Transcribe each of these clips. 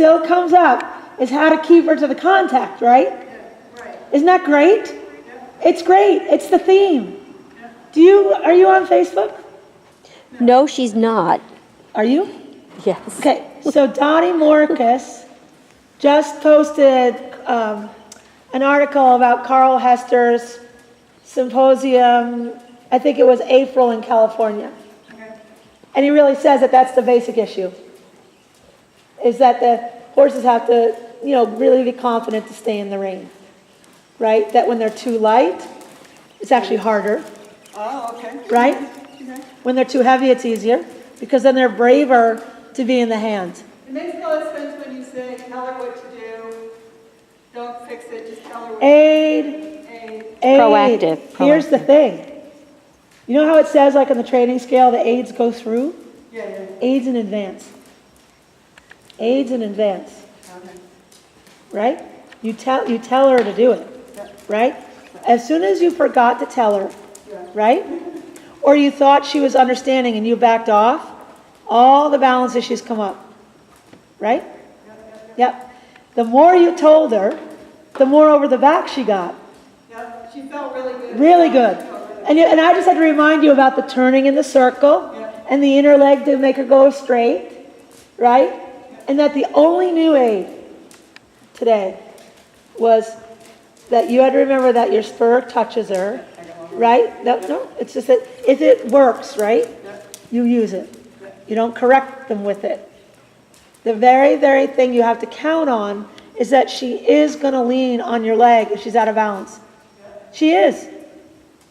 still comes up is how to keep her to the contact, right? Yeah, right. Isn't that great? Yeah. It's great. It's the theme. Yeah. Are you on Facebook? No, she's not. Are you? Yes. Okay, so Donnie Morcus just posted an article about Carl Hester's symposium, I think it was April in California. Okay. And he really says that that's the basic issue, is that the horses have to, really be confident to stay in the rein, right? That when they're too light, it's actually harder, Oh, okay. right? Okay. When they're too heavy, it's easier, because then they're braver to be in the hands. It makes a lot of sense when you say, tell her what to do. Don't fix it, just tell her what Aid. to do. Aid. Proactive. Here's the thing. You know how it says, like on the training scale, the aids go through? Yeah, yeah. Aids in advance. Aids in advance, Okay. right? You tell her to do it, Yeah. right? As soon as you forgot to tell her, Yeah. right? Or you thought she was understanding and you backed off, all the balance issues come up, right? Yep. The more you told her, the more over the back she got. Yeah. She felt really good. Really good. And I just had to remind you about the turning in the circle and the inner leg to make her go straight, right? And that the only new aid today was that you had to remember that your spur touches her, right? No, it's just that if it works, right, you use it. You don't correct them with it. The very, very thing you have to count on is that she is going to lean on your leg if she's out of balance. She is.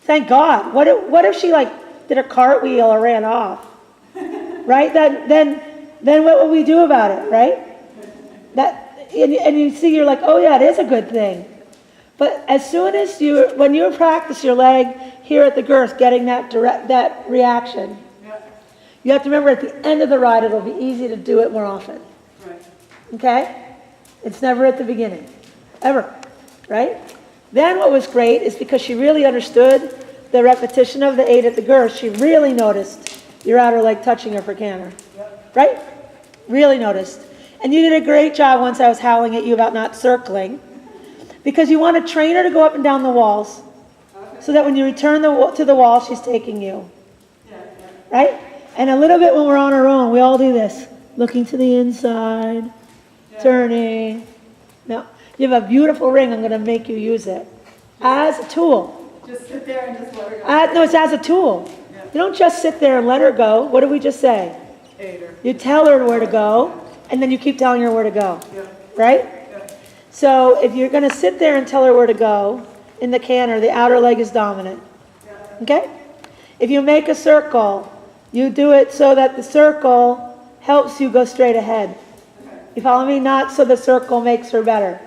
Thank God. What if she did a cartwheel or ran off? Right? Then what would we do about it, right? And you see, you're like, oh yeah, it is a good thing. But as soon as when you practice your leg here at the girth, getting that reaction, you have to remember at the end of the ride, it'll be easy to do it more often. Right. Okay? It's never at the beginning. Ever. Right? Then what was great is because she really understood the repetition of the aid at the girth, she really noticed your outer leg touching her for canter. Right? Really noticed. And you did a great job once I was howling at you about not circling. Because you want to train her to go up and down the walls. So that when you return to the wall, she's taking you. Right? And a little bit when we're on our own, we all do this. Looking to the inside. Turning. Now, you have a beautiful ring. I'm going to make you use it. As a tool. Just sit there and just let her go. No, it's as a tool. Yeah. You don't just sit there and let her go. What did we just say? Aid her. You tell her where to go, and then you keep telling her where to go. Yeah. Right? Yeah. So if you're going to sit there and tell her where to go, in the canter, the outer leg is dominant. Okay? If you make a circle, you do it so that the circle helps you go straight ahead. You follow me? Not so the circle makes her better.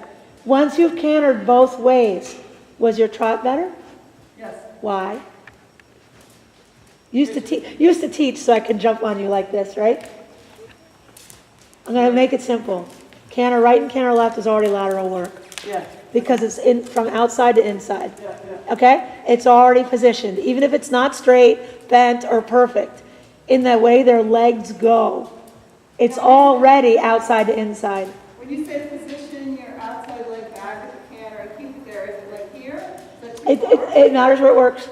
Once you've cantered both ways, was your trot better? Yes. Why? Used to teach so I can jump on you like this, right? I'm going to make it simple. Canter right and canter left is already lateral work. Yeah. Because it's from outside to inside. Yeah. Okay? It's already positioned. Even if it's not straight, bent, or perfect, in the way their legs go, it's already outside to inside. When you say position your outside leg back at the canter and keep it there, is it like here? It matters where it works.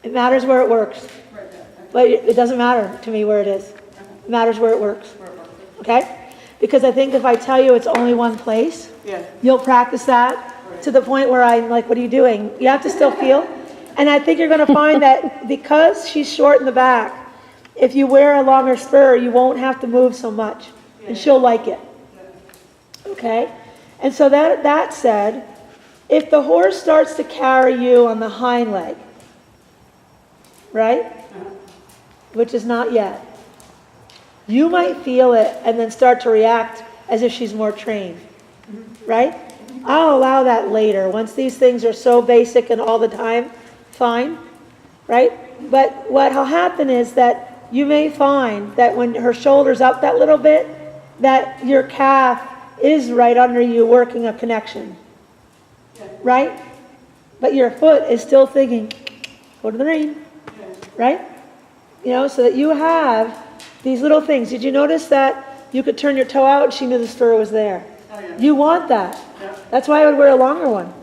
It matters where it works. Right there. But it doesn't matter to me where it is. It matters where it works. Okay? Because I think if I tell you it's only one place, Yeah. you'll practice that to the point where I'm like, what are you doing? You have to still feel. And I think you're going to find that because she's short in the back, if you wear a longer spur, you won't have to move so much. And she'll like it. Okay? And so that said, if the horse starts to carry you on the hind leg, right? Which is not yet. You might feel it and then start to react as if she's more trained. Right? I'll allow that later. Once these things are so basic and all the time, fine. Right? But what will happen is that you may find that when her shoulder's up that little bit, that your calf is right under you working a connection. Right? But your foot is still thinking, go to the rein. Right? So that you have these little things. Did you notice that you could turn your toe out and she knew the spur was there. Oh, yeah. You want that. Yeah. That's why I would wear a longer one.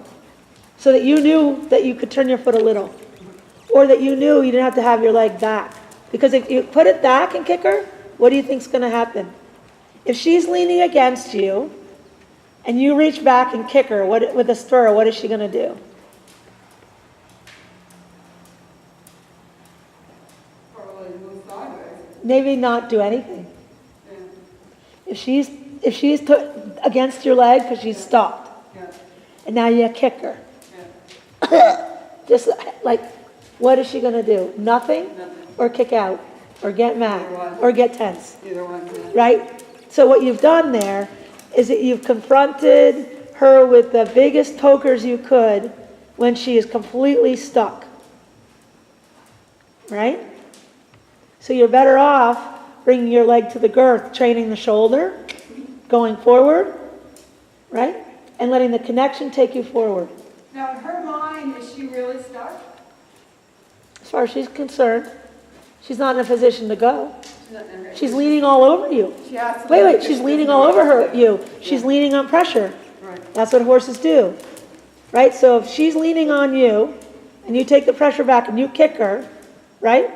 So that you knew that you could turn your foot a little. Or that you knew you didn't have to have your leg back. Because if you put it back and kick her, what do you think's going to happen? If she's leaning against you and you reach back and kick her with a spur, what is she going to do? Probably move sideways. Maybe not do anything. Yeah. If she's against your leg because she's stopped, Yeah. and now you kick her, Yeah. just like, what is she going to do? Nothing? Nothing. Or kick out? Or get mad? Either one. Or get tense? Either one. Yeah. Right? So what you've done there is that you've confronted her with the biggest pokers you could when she is completely stuck. Right? So you're better off bringing your leg to the girth, training the shoulder, going forward, right? And letting the connection take you forward. Now, in her mind, is she really stuck? As far as she's concerned, she's not in a position to go. She's not in her- She's leaning all over you. She has to Wait, she's leaning all over you. She's leaning on pressure. Right. That's what horses do. Right? So if she's leaning on you, and you take the pressure back and you kick her, right?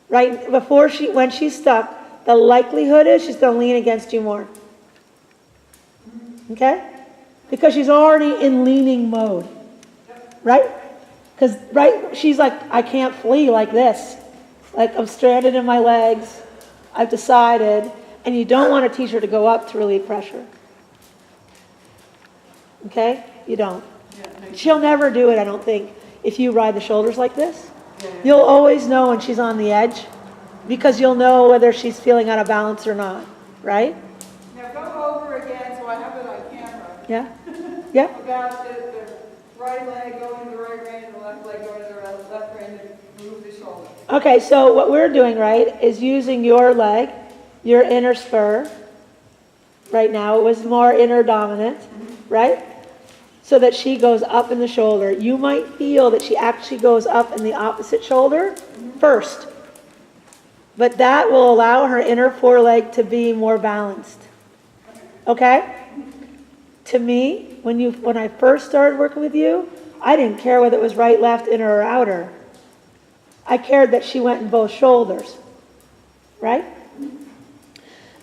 Right before when she's stuck, the likelihood is she's going to lean against you more. Okay? Because she's already in leaning mode. Right? Because, right, she's like, I can't flee like this. Like, I'm stranded in my legs. I've decided. And you don't want to teach her to go up to relieve pressure. Okay? You don't. Yeah. She'll never do it, I don't think, if you ride the shoulders like this. Yeah. You'll always know when she's on the edge because you'll know whether she's feeling out of balance or not. Right? Now go over again, so I have it on camera. Yeah? Yeah? About the right leg going to the right rein and the left leg going to the left rein to move the shoulder. Okay, so what we're doing, right, is using your leg, your inner spur. Right now it was more inner dominant, right? So that she goes up in the shoulder. You might feel that she actually goes up in the opposite shoulder first. But that will allow her inner foreleg to be more balanced. Okay? To me, when I first started working with you, I didn't care whether it was right, left, inner, or outer. I cared that she went in both shoulders. Right?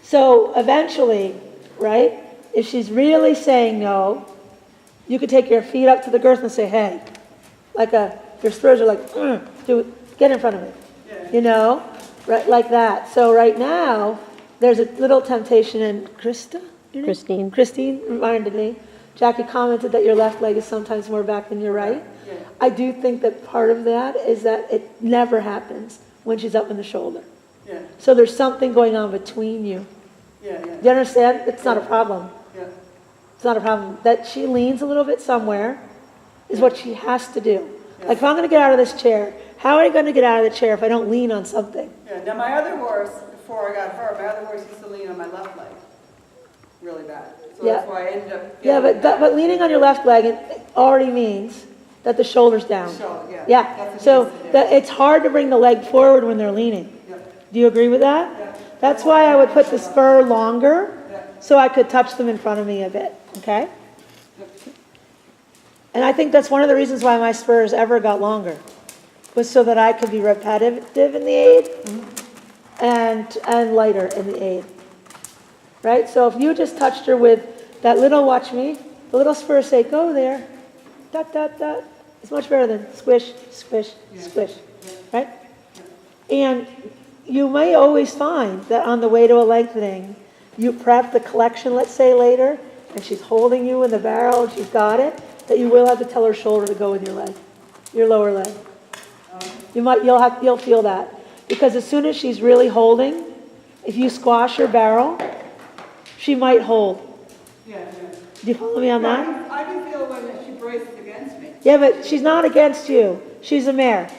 So eventually, right, if she's really saying no, you could take your feet up to the girth and say, hey, like your spurs are like, get in front of me. Yeah. You know, right, like that. So right now, there's a little temptation, and Christine. Christine reminded me. Jackie commented that your left leg is sometimes more back than your right. Yeah. I do think that part of that is that it never happens when she's up in the shoulder. Yeah. So there's something going on between you. Yeah. Do you understand? It's not a problem. Yeah. It's not a problem. That she leans a little bit somewhere is what she has to do. Like if I'm going to get out of this chair, how am I going to get out of the chair if I don't lean on something? Yeah. Now my other horse, before I got her, my other horse used to lean on my left leg really bad. So Yeah. that's why I ended up. Yeah, feeling but leaning on your left leg it already means that the shoulder's down. Shoulder, yeah. Yeah. That's what So she used to do. it's hard to bring the leg forward when they're leaning. Yeah. Do you agree with that? Yeah. That's why I would put the spur longer Yeah. so I could touch them in front of me a bit. Okay? And I think that's one of the reasons why my spurs ever got longer, was so that I could be repetitive in the aid and lighter in the aid. Right? So if you just touched her with that little, watch me, the little spur say, go there, dot, dot, dot. It's much better than squish, squish, squish. Right? And you may always find that on the way to a lengthening, you prep the collection, let's say later, and she's holding you in the barrel and she's got it, that you will have to tell her shoulder to go with your leg, your lower leg. You'll feel that. Because as soon as she's really holding, if you squash her barrel, she might hold. Yeah. Yeah. Do you follow me on that? I can feel when she braces against me. Yeah, but she's not against you. She's a mare.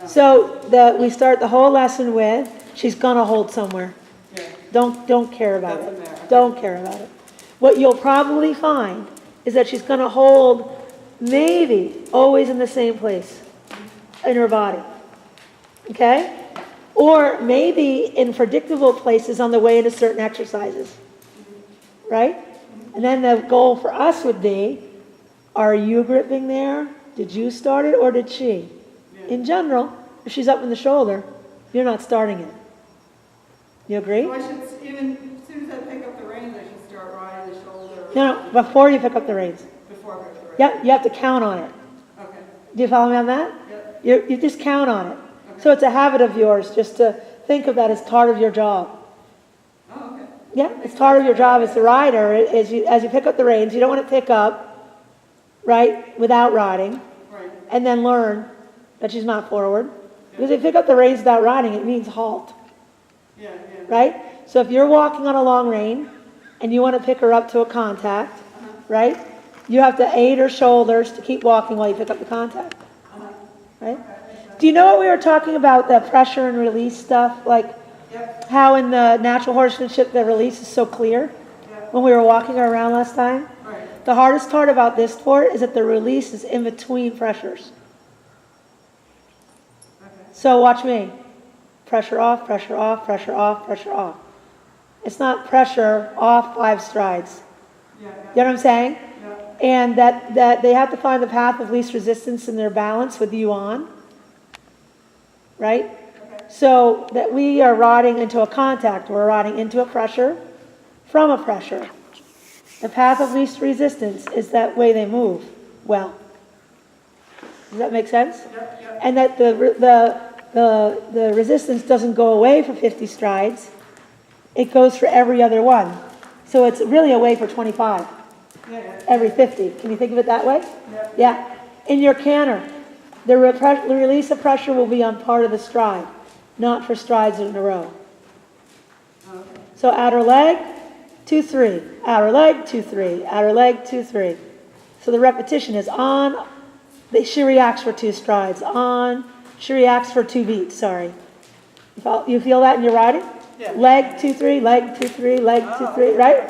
So we start the whole lesson with, she's gonna hold somewhere. Yeah. Don't care about That's a it. mare. Don't care about it. What you'll probably find is that she's gonna hold maybe always in the same place in her body. Okay? Or maybe in predictable places on the way into certain exercises, right? And then the goal for us would be, are you gripping there? Did you start it or did she? In general, if she's up in the shoulder, you're not starting it. You agree? So I should, even as soon as I pick up the reins, I should start riding the shoulder. No, before you pick up the reins. Before I pick up the reins. Yep, you have to count on it. Okay. Do you follow me on that? Yep. You just count on it. Okay. So it's a habit of yours just to think of that as part of your job. Oh, okay. Yeah, it's part of your job as the rider. As you pick up the reins, you don't want to pick up, right, without riding, Right. and then learn that she's not forward. Because if you pick up the reins without riding, it means halt, Yeah, yeah. right? So if you're walking on a long rein and you want to pick her up to a contact, right, you have to aid her shoulders to keep walking while you pick up the contact, right? Do you know what we were talking about, the pressure and release stuff? Like Yep. how in the natural horsemanship the release is so clear Yep. when we were walking her around last time? Right. The hardest part about this sport is that the release is in between pressures. Okay. So watch me. Pressure off, pressure off, pressure off, pressure off. It's not pressure off 5 strides. Yeah, You know what I'm saying? yeah. And that they have to find the path of least resistance in their balance with you on. Right? Okay. So that we are riding into a contact. We're riding into a pressure from a pressure. The path of least resistance is that way they move well. Does that make sense? Yep, yep. And that the resistance doesn't go away for 50 strides. It goes for every other one. So it's really away for 25, Yeah, yeah. every 50. Can you think of it that way? Yep. Yeah. In your canter, the release of pressure will be on part of the stride, not for strides in a row. Okay. So outer leg, 2, 3. Outer leg, 2, 3. Outer leg, 2, 3. So the repetition is on. She reacts for 2 strides. On. She reacts for 2 beats. Sorry. You feel that in your riding? Yeah. Leg, 2, 3. Leg, 2, 3. Leg, 2, 3. Right?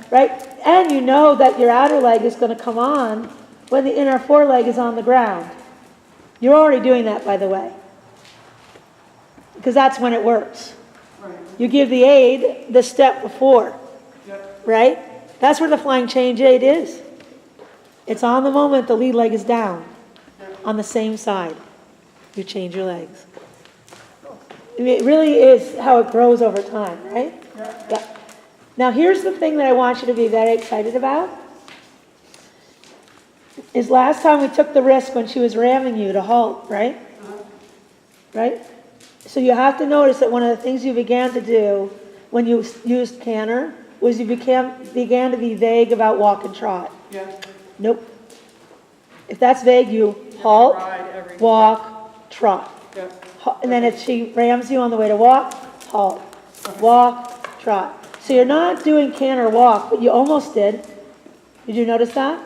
Right? And you know that your outer leg is going to come on when the inner foreleg is on the ground. You're already doing that, by the way, because that's when it works. Right. You give the aid the step before, Yep. right? That's where the flying change aid is. It's on the moment the lead leg is down, on the same side. You change your legs. I mean, it really is how it grows over time, right? Yep. Yeah. Now here's the thing that I want you to be very excited about. Is last time we took the risk when she was ramming you to halt, right? Right? So you have to notice that one of the things you began to do when you used canter was you began to be vague about walk and trot. Yeah. Nope. If that's vague, you halt, Ride every. walk, trot. Yep. And then if she rams you on the way to walk, halt, walk, trot. So you're not doing canter walk, but you almost did. Did you notice that?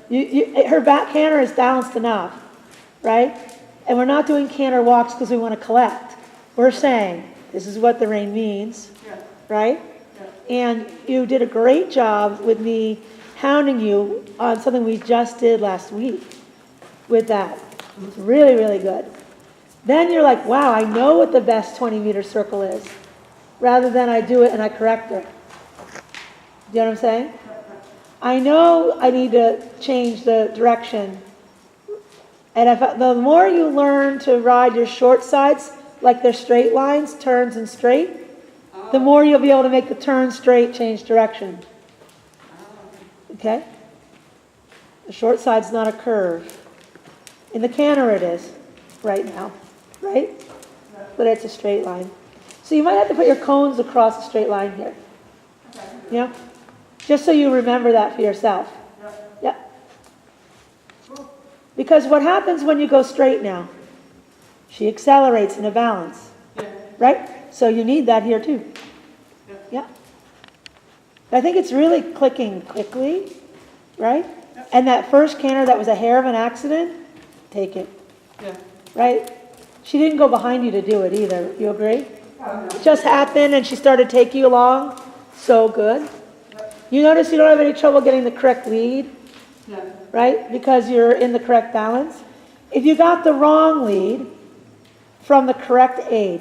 Yep. Her back canter is balanced enough, right? And we're not doing canter walks because we want to collect. We're saying, this is what the rein means, Yeah. right? Yeah. And you did a great job with me hounding you on something we just did last week with that. It was really, really good. Then you're like, wow, I know what the best 20-meter circle is, rather than I do it and I correct her. Do you know what I'm saying? I know I need to change the direction. And the more you learn to ride your short sides, like they're straight lines, turns and straight, the more you'll be able to make the turn straight, change direction. Okay? The short side's not a curve. In the canter it is, right now. Right? But it's a straight line. So you might have to put your cones across a straight line here. Yeah? Just so you remember that for yourself. Yeah. Because what happens when you go straight now? She accelerates in a balance. Right? So you need that here too. Yeah. I think it's really clicking quickly, right? And that first canter that was a hair of an accident, take it. Yeah. Right? She didn't go behind you to do it either. You agree? It just happened and she started taking you along. So good. You notice you don't have any trouble getting the correct lead, Yeah. right? Because you're in the correct balance. If you got the wrong lead from the correct aid,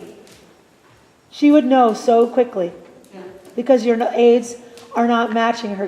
She would know so quickly Yeah. because your aids are not matching her